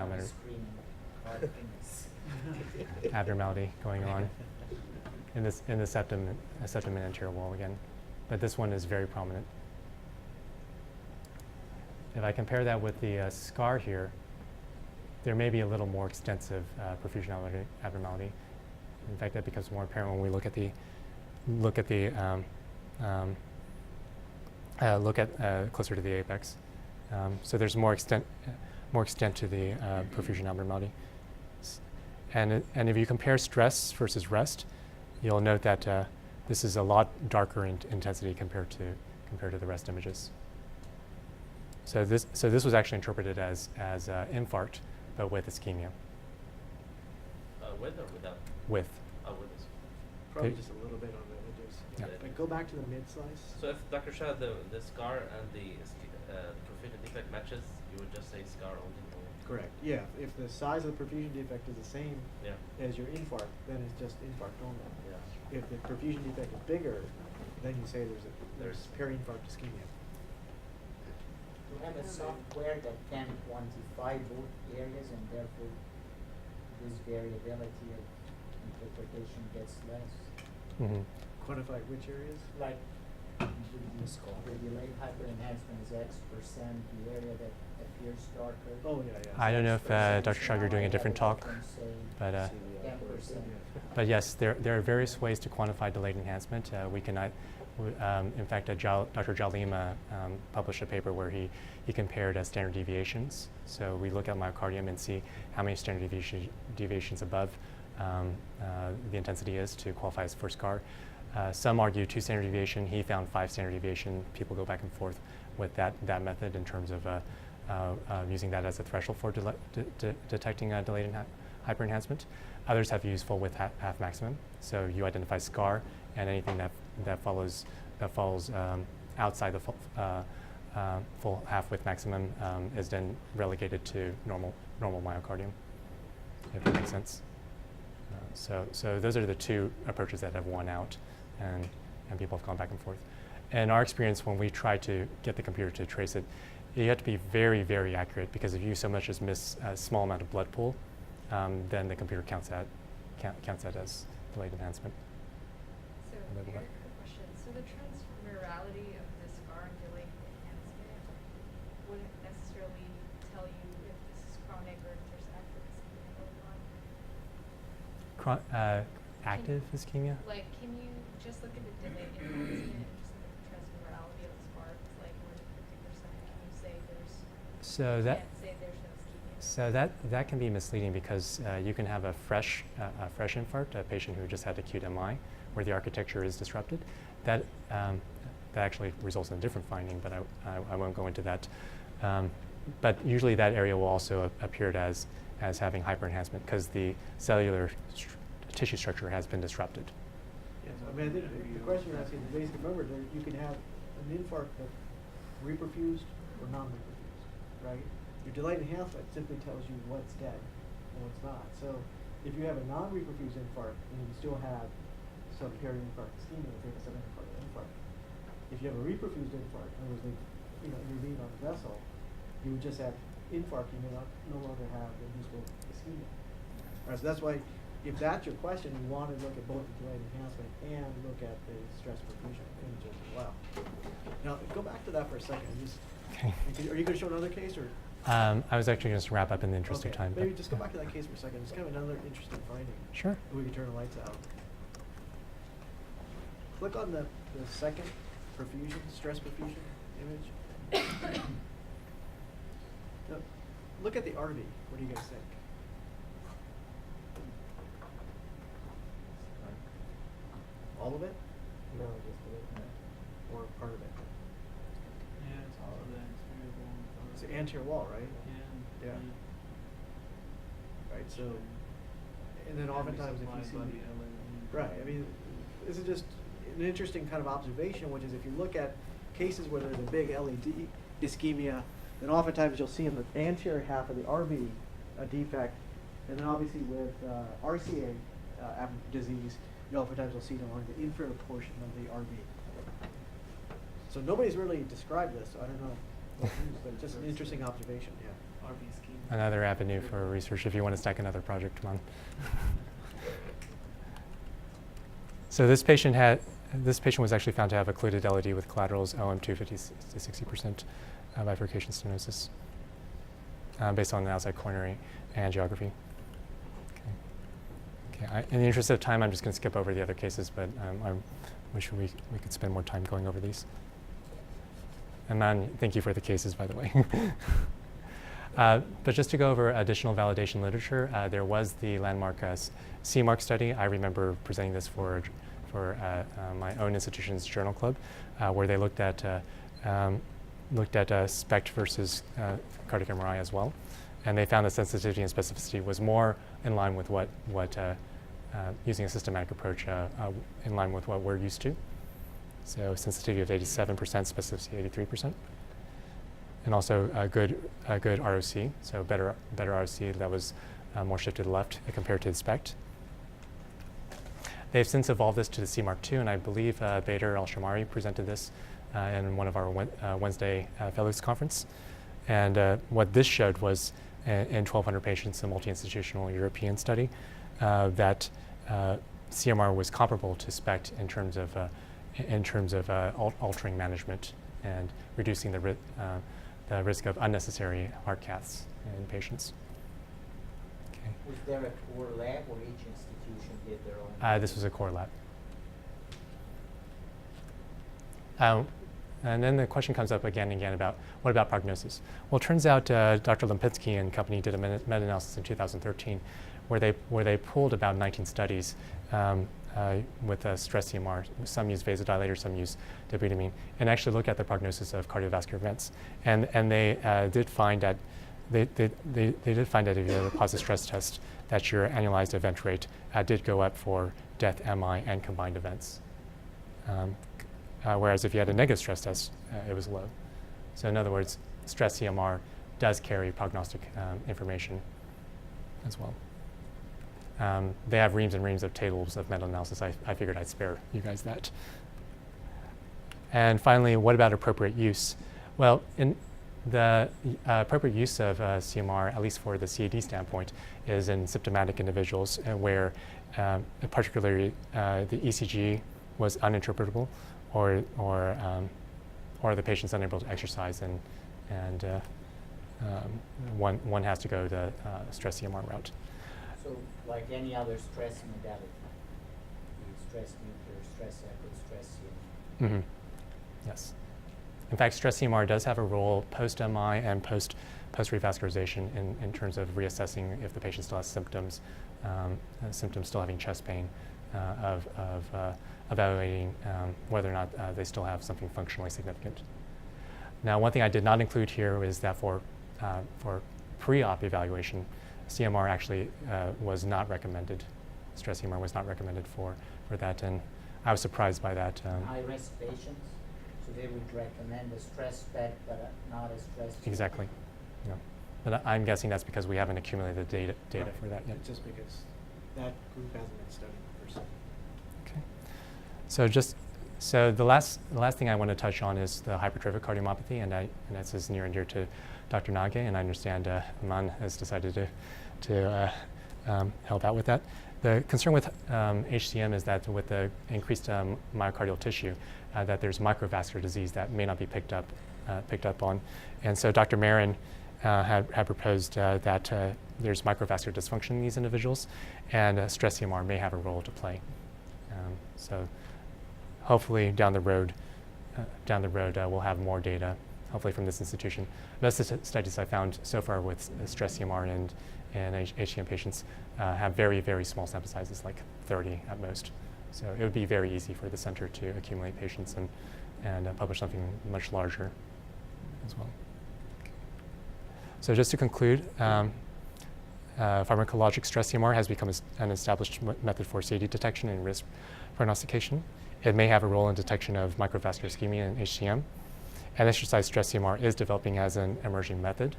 abnormality going on in the septum and anterior wall again. But this one is very prominent. If I compare that with the scar here, there may be a little more extensive perfusion abnormality. In fact, that becomes more apparent when we look at closer to the apex. So there's more extent to the perfusion abnormality. And if you compare stress versus rest, you'll note that this is a lot darker in intensity compared to the rest images. So this was actually interpreted as infarct, but with ischemia. With or without? With. With this. Probably Okay. just a little bit on the edges. Yeah. But go back to the mid slice. So if Dr. Shah, the scar and the perfusion defect matches, you would just say scar only? Correct. Yeah. If the size of the perfusion defect is the same Yeah. as your infarct, then it's just infarct only. Yeah. If the perfusion defect is bigger, then you say there's peri-infarct ischemia. to have a software that can quantify both areas, and therefore this variability of interpretation gets less. Mm-hmm. Quantify which areas? Like the delayed hyperenhancement is X%, the area that appears darker. Oh, yeah. I don't know if Dr. Shah, you're doing a different talk, but 10%. but yes, there are various ways to quantify delayed enhancement. We can, in fact, Dr. Jalima published a paper where he compared standard deviations. So we look at myocardium and see how many standard deviations above the intensity is to qualify as first scar. Some argue 2 standard deviation. He found 5 standard deviation. People go back and forth with that method in terms of using that as a threshold for detecting delayed hyperenhancement. Others have used full width half maximum. So you identify scar, and anything that falls outside the full half width maximum is then relegated to normal myocardium, if that makes sense. So those are the 2 approaches that have won out, and people have gone back and forth. In our experience, when we try to get the computer to trace it, you have to be very, very accurate, because if you so much as miss a small amount of blood pool, then the computer counts that as delayed enhancement. So, Level Eric, up. quick question. So the transmurality of the scar and delayed enhancement wouldn't necessarily tell you if this is chronic or if there's active ischemia going on? Active ischemia? Like, can you just look at the delayed enhancement and just look at the transmurality of the scar? It's like more than 50%. Can you say there's? So that. Can't say there's no ischemia. So that can be misleading, because you can have a fresh infarct, a patient who just had acute MI, where the architecture is disrupted. That actually results in a different finding, but I won't go into that. But usually that area will also appear as having hyperenhancement, because the cellular tissue structure has been disrupted. Yeah, so, I mean, I think the question you're asking is basically, remember, you can have an infarct that's reperfused or non-reperfused, right? Your delayed enhancement simply tells you what's dead and what's not. So if you have a non-reperfused infarct, then you still have some peri-infarct ischemia, if you have a sub-infarct infarct. If you have a reperfused infarct, in other words, they intervene on the vessel, you would just have infarct, you may no longer have inducible ischemia. All right, so that's why, if that's your question, you want to look at both the delayed enhancement and look at the stress perfusion images as well. Now, go back to that for a second. Okay. Are you going to show another case, or? I was actually going to wrap up in the interest of time. Maybe just go back to that case for a second. It's kind of another interesting finding. Sure. We can turn the lights out. Click on the second perfusion, stress perfusion image. Now, look at the RV. What do you guys think? All of it? No, just a little. Or part of it? Yeah, it's all of that. It's variable. It's the anterior wall, right? Yeah. Yeah. Right, so, and then oftentimes if you see, right, I mean, this is just an interesting kind of observation, which is if you look at cases where there's a big LED ischemia, then oftentimes you'll see in the anterior half of the RV a defect, and then obviously with RCA disease, you oftentimes will see it along the inferior portion of the RV. So nobody's really described this, so I don't know what to use, but it's just an interesting observation, yeah. RV scheme. Another avenue for research if you want to stack another project, come on. So this patient was actually found to have occluded LAD with collaterals OM2 50 to 60% bifurcation stenosis based on the outside coronary angiography. Okay. In the interest of time, I'm just going to skip over the other cases, but I wish we could spend more time going over these. And Man, thank you for the cases, by the way. But just to go over additional validation literature, there was the landmark CMARC study. I remember presenting this for my own institution's journal club, where they looked at SPECT versus cardiac MRI as well, and they found that sensitivity and specificity was more in line with what using a systematic approach in line with what we're used to. So sensitivity of 87%, specificity 83%. And also a good ROC, so better ROC that was more shifted to the left compared to the SPECT. They've since evolved this to the CMARC2, and I believe Bader Al-Shamari presented this in one of our Wednesday Fellows Conference. And what this showed was in 1,200 patients, a multi-institutional European study, that CMR was comparable to SPECT in terms of altering management and reducing the risk of unnecessary heart caths in patients. Okay. Was there a core lab or each institution did their own? This was a core lab. And then the question comes up again and again about what about prognosis? Well, it turns out Dr. Lempinski and company did a meta-analysis in 2013 where they pulled about 19 studies with stress CMR. Some use vasodilator, some use dobutamine, and actually look at the prognosis of cardiovascular events. And they did find that they did find that if you had a positive stress test, that your annualized event rate did go up for death, MI, and combined events. Whereas if you had a negative stress test, it was low. So in other words, stress CMR does carry prognostic information as well. They have reams and reams of tables of meta-analysis. I figured I'd spare you guys that. And finally, what about appropriate use? Well, The appropriate use of CMR, at least for the CAD standpoint, is in symptomatic individuals where particularly the ECG was uninterpretable, or the patient's unable to exercise, and one has to go the stress CMR route. So like any other stress modality, stress nuclear, stress echo, stress CMR. Mm-hmm. Yes. In fact, stress CMR does have a role post-MI and post-revascularization in terms of reassessing if the patient still has symptoms, still having chest pain, of evaluating whether or not they still have something functionally significant. Now, one thing I did not include here is that for pre-op evaluation, CMR actually was not recommended. Stress CMR was not recommended for that, and I was surprised by that. High-risk patients, so they would recommend a stress SPECT, but not a stress. Exactly. Yeah. But I'm guessing that's because we haven't accumulated data Right. for that yet. It's just because that group hasn't been studied per se. Okay. So the last thing I want to touch on is the hypertrophic cardiomyopathy, and that's as near and dear to Dr. Nage, and I understand Aman has decided to help out with that. The concern with HCM is that with the increased myocardial tissue, that there's microvascular disease that may not be picked up on, and so Dr. Marin had proposed that there's microvascular dysfunction in these individuals, and stress CMR may have a role to play. So hopefully down the road we'll have more data, hopefully from this institution. Most of the studies I found so far with stress CMR and HCM patients have very, very small sample sizes, like 30 at most. So it would be very easy for the center to accumulate patients and publish something much larger as well. So just to conclude, pharmacologic stress CMR has become an established method for CAD detection and risk prognostication. It may have a role in detection of microvascular ischemia and HCM. And exercise stress CMR is developing as an emerging method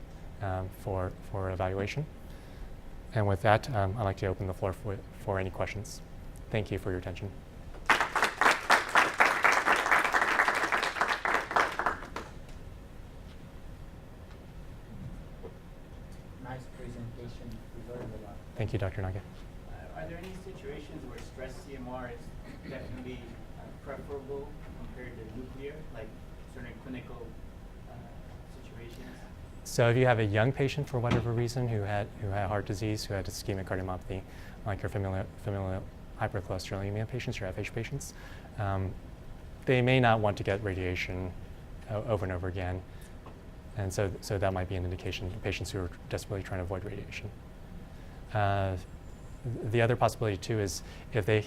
for evaluation. And with that, I'd like to open the floor for any questions. Thank you for your attention. Nice presentation. We learned a lot. Thank you, Dr. Nage. Are there any situations where stress CMR is definitely preferable compared to nuclear, like certain clinical situations? So if you have a young patient for whatever reason who had heart disease, who had ischemic cardiomyopathy, like your familial hypercholesterolemia patients, your FH patients, they may not want to get radiation over and over again. And so that might be an indication of patients who are desperately trying to avoid radiation. The other possibility too is if they,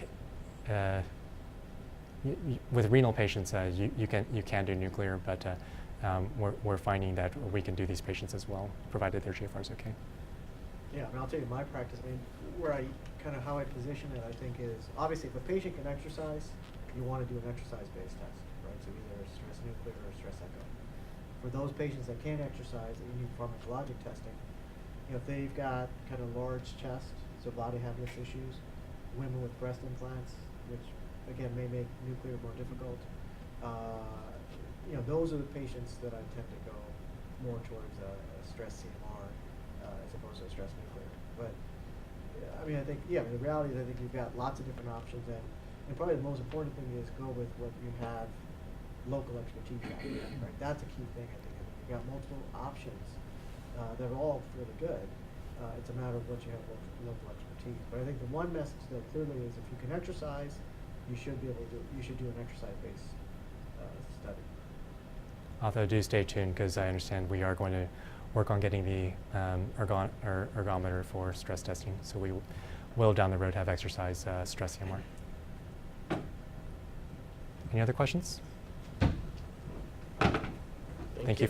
with renal patients, you can do nuclear, but we're finding that we can do these patients as well, provided their GFR is okay. Yeah, I mean, I'll tell you my practice. I mean, how I position it, I think, is obviously if a patient can exercise, you want to do an exercise-based test, right? So either stress nuclear or stress echo. For those patients that can't exercise, and you need pharmacologic testing. If they've got kind of large chest, so body habitus issues, women with breast implants, which again may make nuclear more difficult. Those are the patients that I tend to go more towards a stress CMR as opposed to a stress nuclear. But I mean, the reality is I think you've got lots of different options, and probably the most important thing is go with what you have local expertise at, right? That's a key thing, I think. You've got multiple options that are all really good. It's a matter of what you have local expertise. But I think the one message though clearly is if you can exercise, you should do an exercise-based study. Although do stay tuned, because I understand we are going to work on getting the ergometer for stress testing. So we will down the road have exercise stress CMR. Any other questions? Thank you.